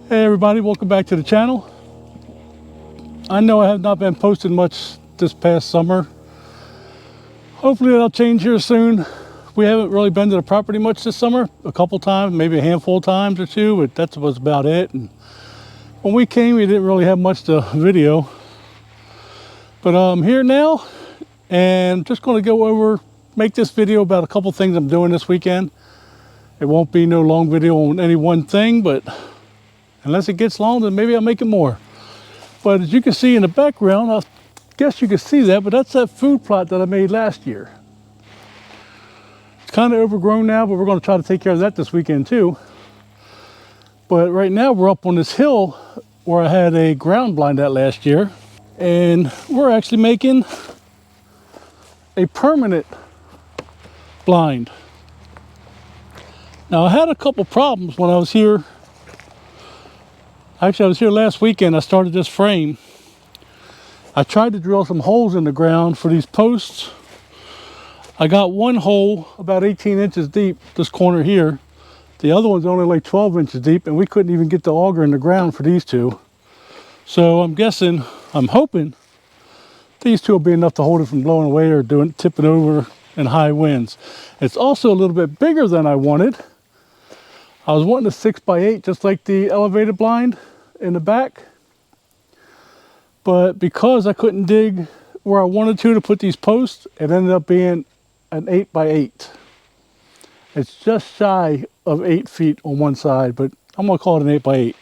Hey everybody, welcome back to the channel. I know I have not been posting much this past summer. Hopefully that'll change here soon. We haven't really been to the property much this summer. A couple times, maybe a handful of times or two, but that was about it. And when we came, we didn't really have much to video. But I'm here now and just going to make this video about a couple things I'm doing this weekend. It won't be no long video on any one thing, but unless it gets long, then maybe I'll make it more. But as you can see in the background, I guess you can see that, but that's that food plot that I made last year. It's kind of overgrown now, but we're going to try to take care of that this weekend too. But right now we're up on this hill where I had a ground blind at last year. And we're actually making a permanent blind. Now I had a couple problems when I was here. Actually, I was here last weekend. I started this frame. I tried to drill some holes in the ground for these posts. I got one hole about 18 inches deep, this corner here. The other one's only like 12 inches deep, and we couldn't even get the auger in the ground for these two. So I'm hoping these two will be enough to hold it from blowing away or tipping over in high winds. It's also a little bit bigger than I wanted. I was wanting a 6x8, just like the elevated blind in the back. But because I couldn't dig where I wanted to put these posts, it ended up being an 8x8. It's just shy of 8 feet on one side, but I'm gonna call it an 8x8.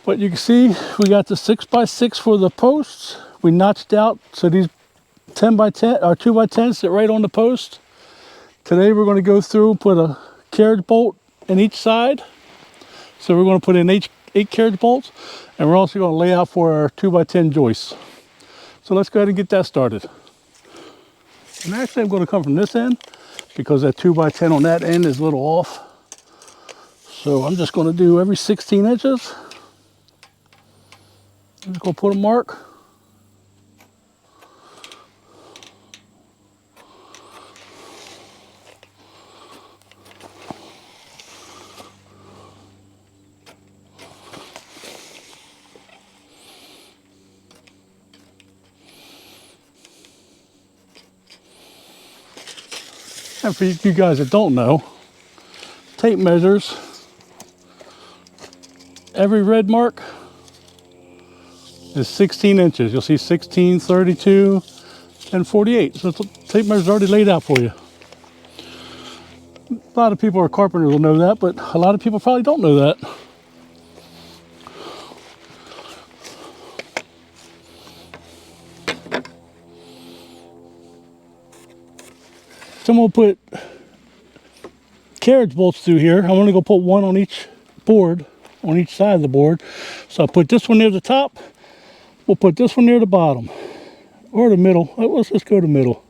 But you can see we got the 6x6 for the posts. We notched out, so these 10x10 or 2x10 sit right on the post. Today we're gonna go through and put a carriage bolt in each side. So we're going to put in 8 carriage bolts, and we're also going to lay out for our 2x10 joists. So let's go ahead and get that started. And actually I'm going to come from this end because that 2x10 on that end is a little off. So I'm just going to do every 16 inches. I'm just going to put a mark. And for you guys that don't know, tape measures. Every red mark is 16 inches. You'll see 16, 32, and 48. So the tape measure is already laid out for you. A lot of people are carpenters will know that, but a lot of people probably don't know that. So I'm going to put carriage bolts through here. I'm going to go put one on each board, on each side of the board. So I'll put this one near the top. We'll put this one near the bottom or the middle. Let's just go to middle.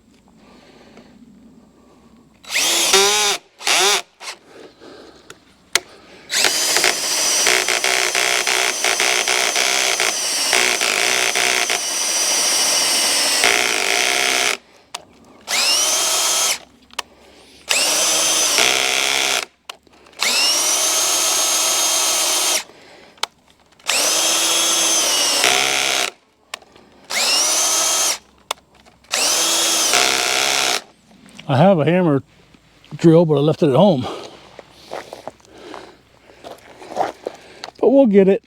I have a hammer drill, but I left it at home. But we'll get it.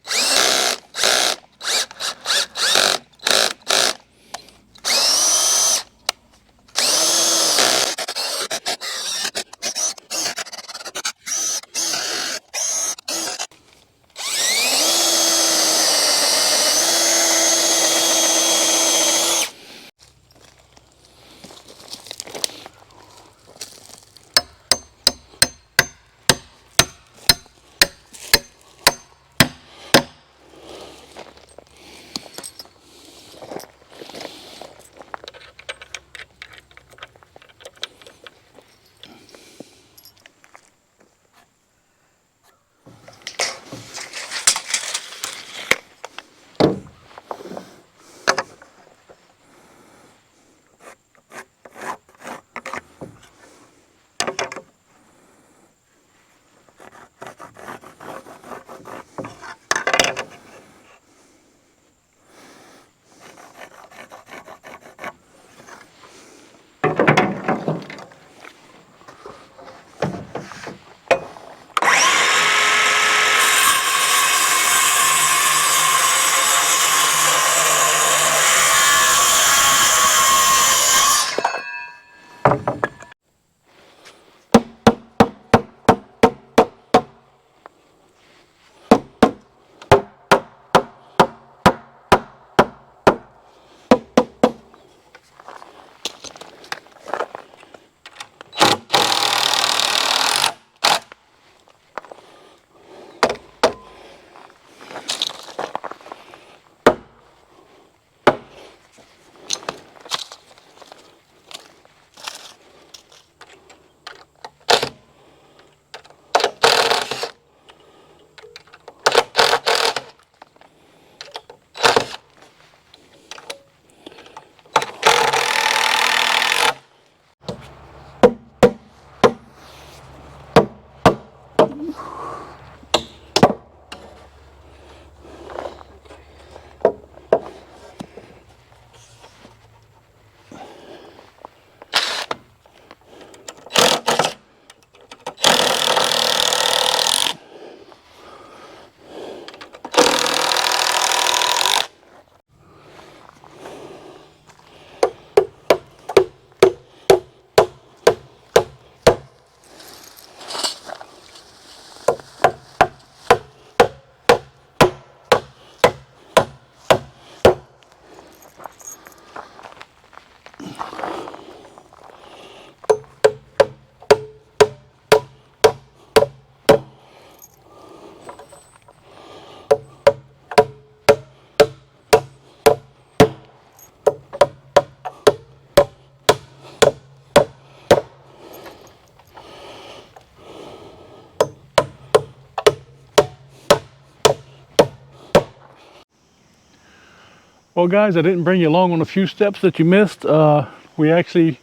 Well guys, I didn't bring you along on a few steps that you missed. We actually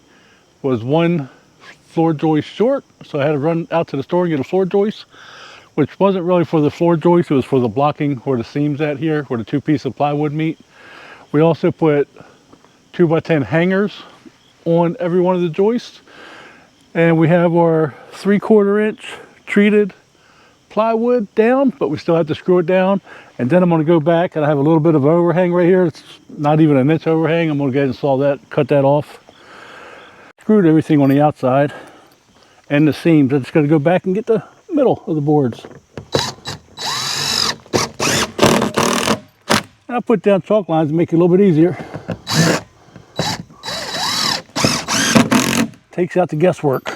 was one floor joist short, so I had to run out to the store and get a floor joist, which wasn't really for the floor joist, it was for the blocking where the seams at here, where the two pieces of plywood meet. We also put 2x10 hangers on every one of the joists, and we have our 3/4 inch treated plywood down, but we still have to screw it down. And then I'm going to go back, and I have a little bit of overhang right here. It's not even an inch overhang. I'm going to go ahead and saw that, cut that off. Screwed everything on the outside and the seams. I just got to go back and get the middle of the boards. And I'll put down chalk lines to make it a little bit easier. Takes out the guesswork.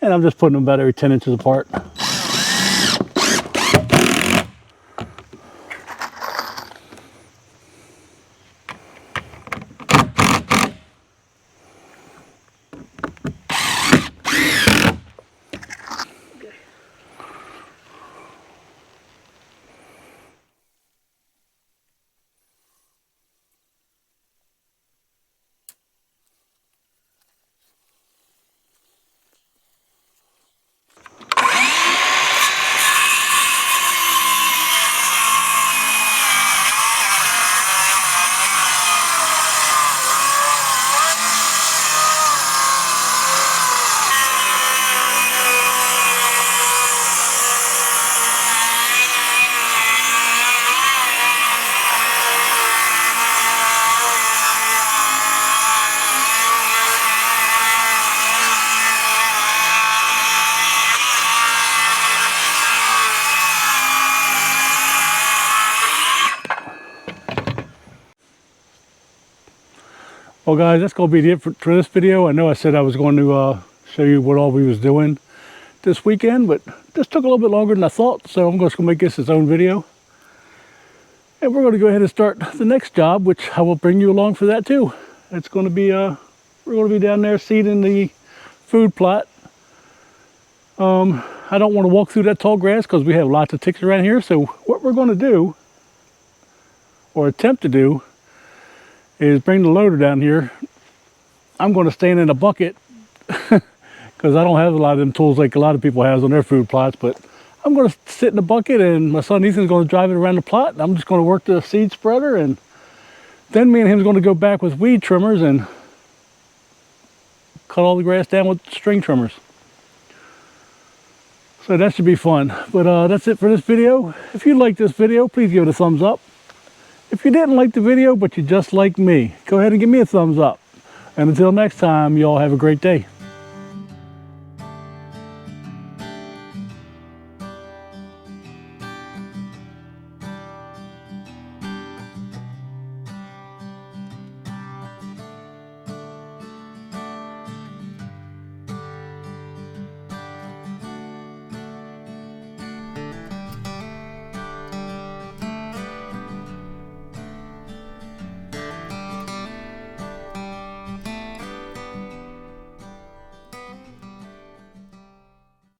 And I'm just putting them about every 10 inches apart. Well guys, that's going to be it for this video. I know I said I was going to show you what all we was doing this weekend, but this took a little bit longer than I thought, so I'm just going to make this its own video. And we're going to go ahead and start the next job, which I will bring you along for that too. It's going to be, we're going to be down there seeding the food plot. I don't want to walk through that tall grass because we have lots of ticks around here, so what we're going to do, or attempt to do, is bring the loader down here. I'm going to stand in a bucket because I don't have a lot of them tools like a lot of people have on their food plots, but I'm going to sit in the bucket and my son Ethan's going to drive it around the plot, and I'm just going to work the seed spreader, and then me and him is going to go back with weed trimmers and cut all the grass down with string trimmers. So that should be fun. But that's it for this video. If you like this video, please give it a thumbs up. If you didn't like the video, but you just like me, go ahead and give me a thumbs up. And until next time, you all have a great day.